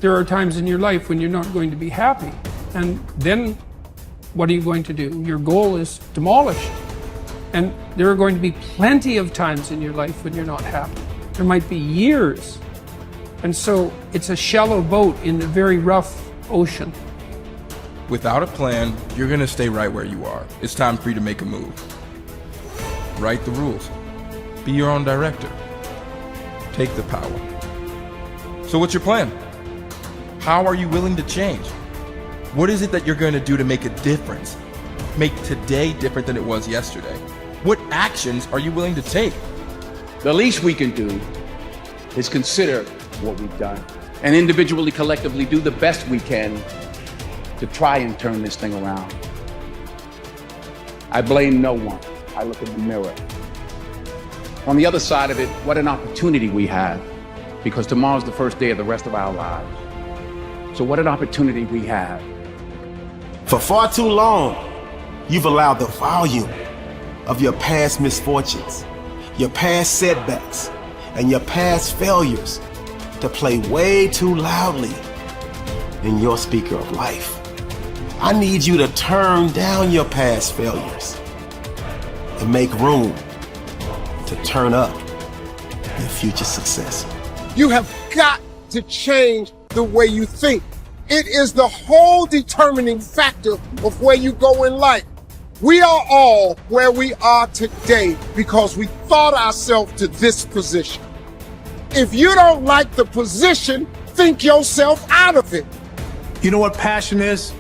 there are times in your life when you're not going to be happy. And then what are you going to do? Your goal is demolished. And there are going to be plenty of times in your life when you're not happy. There might be years. And so it's a shallow boat in a very rough ocean. Without a plan, you're gonna stay right where you are. It's time for you to make a move. Write the rules. Be your own director. Take the power. So what's your plan? How are you willing to change? What is it that you're going to do to make a difference? Make today different than it was yesterday? What actions are you willing to take? The least we can do is consider what we've done and individually, collectively do the best we can to try and turn this thing around. I blame no one. I look in the mirror. On the other side of it, what an opportunity we have, because tomorrow's the first day of the rest of our lives. So what an opportunity we have. For far too long, you've allowed the volume of your past misfortunes, your past setbacks, and your past failures to play way too loudly in your speaker of life. I need you to turn down your past failures and make room to turn up your future success. You have got to change the way you think. It is the whole determining factor of where you go in life. We are all where we are today because we thought ourselves to this position. If you don't like the position, think yourself out of it. You know what passion is?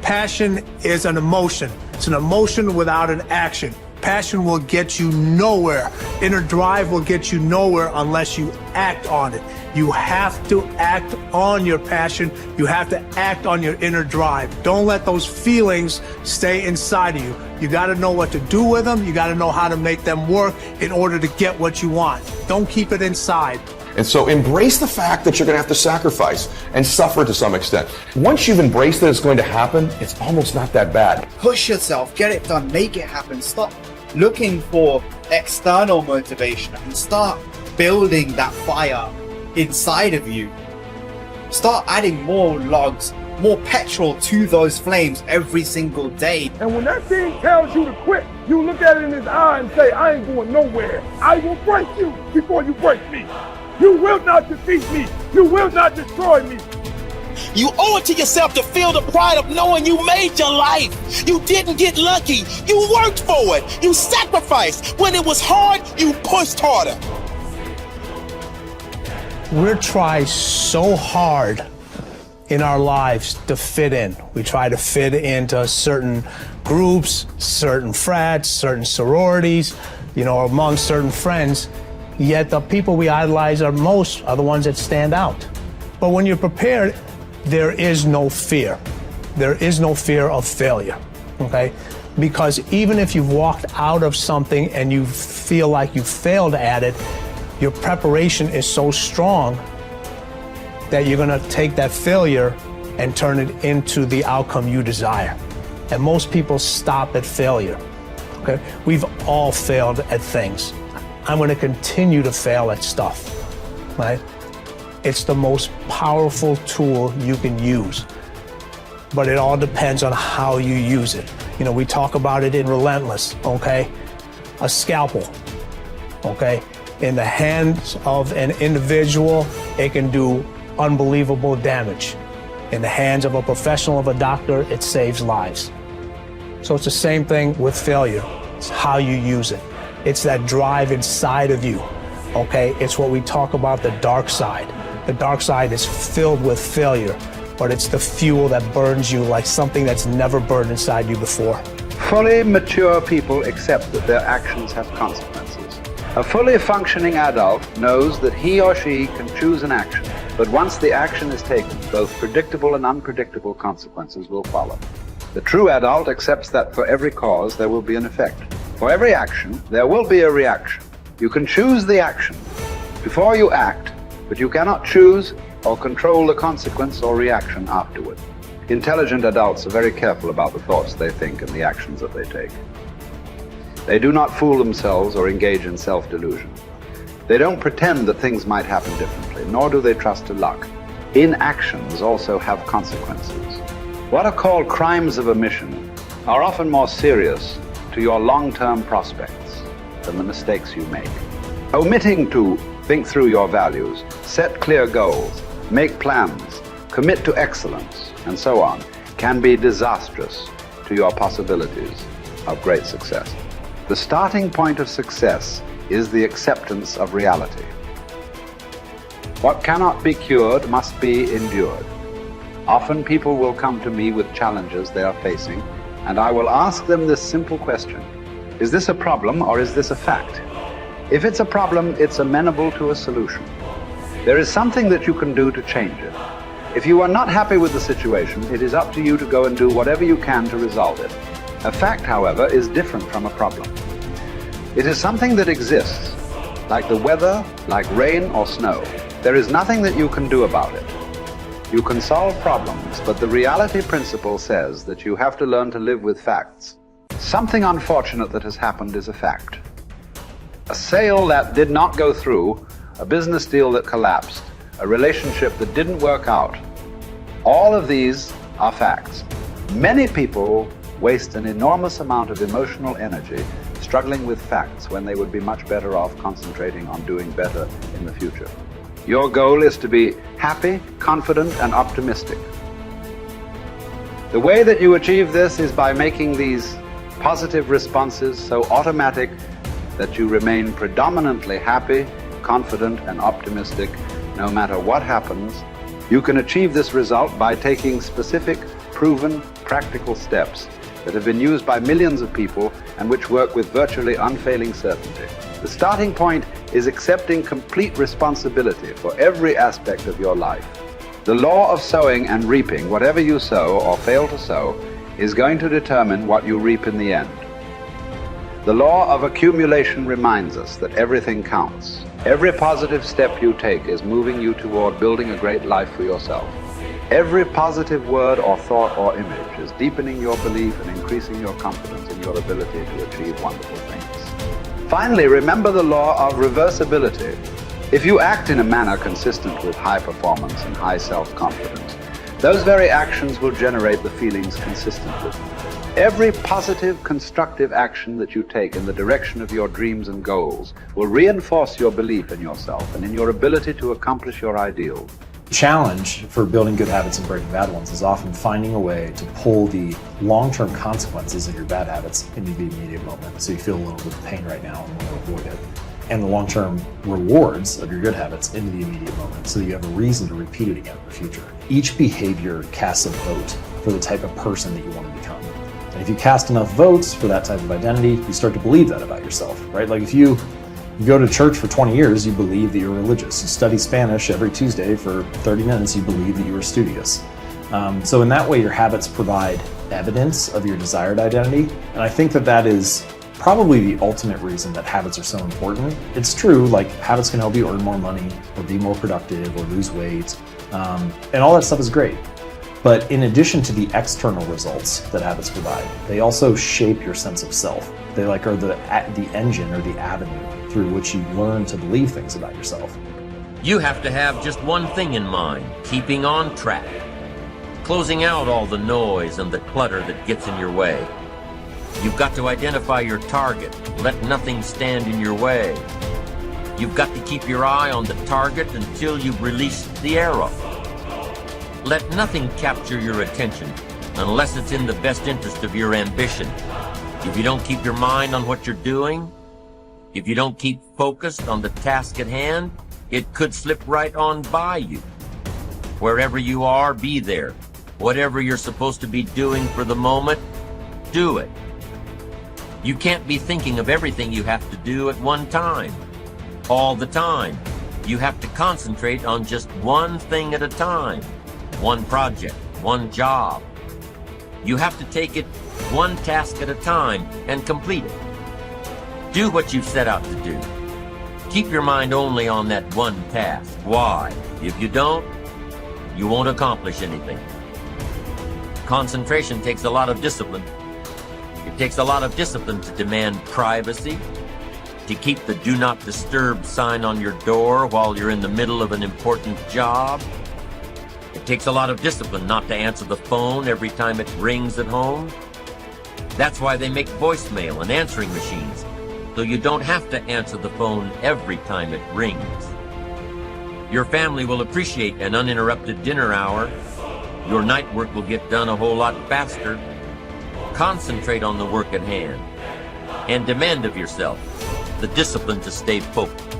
Passion is an emotion. It's an emotion without an action. Passion will get you nowhere. Inner drive will get you nowhere unless you act on it. You have to act on your passion. You have to act on your inner drive. Don't let those feelings stay inside of you. You got to know what to do with them. You got to know how to make them work in order to get what you want. Don't keep it inside. And so embrace the fact that you're going to have to sacrifice and suffer to some extent. Once you've embraced that it's going to happen, it's almost not that bad. Push yourself, get it done, make it happen. Stop looking for external motivation and start building that fire inside of you. Start adding more logs, more petrol to those flames every single day. And when that thing tells you to quit, you look at it in his eye and say, I ain't going nowhere. I will break you before you break me. You will not defeat me. You will not destroy me. You owe it to yourself to feel the pride of knowing you made your life. You didn't get lucky. You worked for it. You sacrificed. When it was hard, you pushed harder. We try so hard in our lives to fit in. We try to fit into certain groups, certain frats, certain sororities, among certain friends. Yet the people we idolize are the ones that stand out. But when you're prepared, there is no fear. There is no fear of failure, okay? Because even if you've walked out of something and you feel like you failed at it, your preparation is so strong that you're gonna take that failure and turn it into the outcome you desire. And most people stop at failure, okay? We've all failed at things. I'm gonna continue to fail at stuff, right? It's the most powerful tool you can use, but it all depends on how you use it. We talk about it in Relentless, okay? A scalpel, okay? In the hands of an individual, it can do unbelievable damage. In the hands of a professional, of a doctor, it saves lives. So it's the same thing with failure. It's how you use it. It's that drive inside of you, okay? It's what we talk about, the dark side. The dark side is filled with failure, but it's the fuel that burns you like something that's never burned inside you before. Fully mature people accept that their actions have consequences. A fully functioning adult knows that he or she can choose an action, but once the action is taken, both predictable and unpredictable consequences will follow. The true adult accepts that for every cause there will be an effect. For every action, there will be a reaction. You can choose the action before you act, but you cannot choose or control the consequence or reaction afterward. Intelligent adults are very careful about the thoughts they think and the actions that they take. They do not fool themselves or engage in self-delusion. They don't pretend that things might happen differently, nor do they trust to luck. inactions also have consequences. What are called crimes of omission are often more serious to your long-term prospects than the mistakes you make. Omitting to think through your values, set clear goals, make plans, commit to excellence, and so on, can be disastrous to your possibilities of great success. The starting point of success is the acceptance of reality. What cannot be cured must be endured. Often people will come to me with challenges they are facing, and I will ask them this simple question: is this a problem or is this a fact? If it's a problem, it's amenable to a solution. There is something that you can do to change it. If you are not happy with the situation, it is up to you to go and do whatever you can to resolve it. A fact, however, is different from a problem. It is something that exists, like the weather, like rain or snow. There is nothing that you can do about it. You can solve problems, but the reality principle says that you have to learn to live with facts. Something unfortunate that has happened is a fact. A sale that did not go through, a business deal that collapsed, a relationship that didn't work out. All of these are facts. Many people waste an enormous amount of emotional energy struggling with facts when they would be much better off concentrating on doing better in the future. Your goal is to be happy, confident, and optimistic. The way that you achieve this is by making these positive responses so automatic that you remain predominantly happy, confident, and optimistic no matter what happens. You can achieve this result by taking specific, proven, practical steps that have been used by millions of people and which work with virtually unfailing certainty. The starting point is accepting complete responsibility for every aspect of your life. The law of sowing and reaping, whatever you sow or fail to sow, is going to determine what you reap in the end. The law of accumulation reminds us that everything counts. Every positive step you take is moving you toward building a great life for yourself. Every positive word or thought or image is deepening your belief and increasing your confidence in your ability to achieve wonderful things. Finally, remember the law of reversibility. If you act in a manner consistent with high performance and high self-confidence, those very actions will generate the feelings consistent with them. Every positive, constructive action that you take in the direction of your dreams and goals will reinforce your belief in yourself and in your ability to accomplish your ideals. The challenge for building good habits and breaking bad ones is often finding a way to pull the long-term consequences of your bad habits into the immediate moment. So you feel a little bit of pain right now and want to avoid it. And the long-term rewards of your good habits into the immediate moment so that you have a reason to repeat it again in the future. Each behavior casts a vote for the type of person that you want to become. And if you cast enough votes for that type of identity, you start to believe that about yourself, right? Like if you go to church for 20 years, you believe that you're religious. You study Spanish every Tuesday for 30 minutes, you believe that you are studious. So in that way, your habits provide evidence of your desired identity. And I think that that is probably the ultimate reason that habits are so important. It's true, like habits can help you earn more money or be more productive or lose weight. And all that stuff is great. But in addition to the external results that habits provide, they also shape your sense of self. They are the engine or the avenue through which you learn to believe things about yourself. You have to have just one thing in mind: keeping on track, closing out all the noise and the clutter that gets in your way. You've got to identify your target. Let nothing stand in your way. You've got to keep your eye on the target until you've released the arrow. Let nothing capture your attention unless it's in the best interest of your ambition. If you don't keep your mind on what you're doing, if you don't keep focused on the task at hand, it could slip right on by you. Wherever you are, be there. Whatever you're supposed to be doing for the moment, do it. You can't be thinking of everything you have to do at one time, all the time. You have to concentrate on just one thing at a time. One project, one job. You have to take it one task at a time and complete it. Do what you've set out to do. Keep your mind only on that one task. Why? If you don't, you won't accomplish anything. Concentration takes a lot of discipline. It takes a lot of discipline to demand privacy, to keep the do not disturb sign on your door while you're in the middle of an important job. It takes a lot of discipline not to answer the phone every time it rings at home. That's why they make voicemail and answering machines, so you don't have to answer the phone every time it rings. Your family will appreciate an uninterrupted dinner hour. Your night work will get done a whole lot faster. Concentrate on the work at hand and demand of yourself the discipline to stay focused.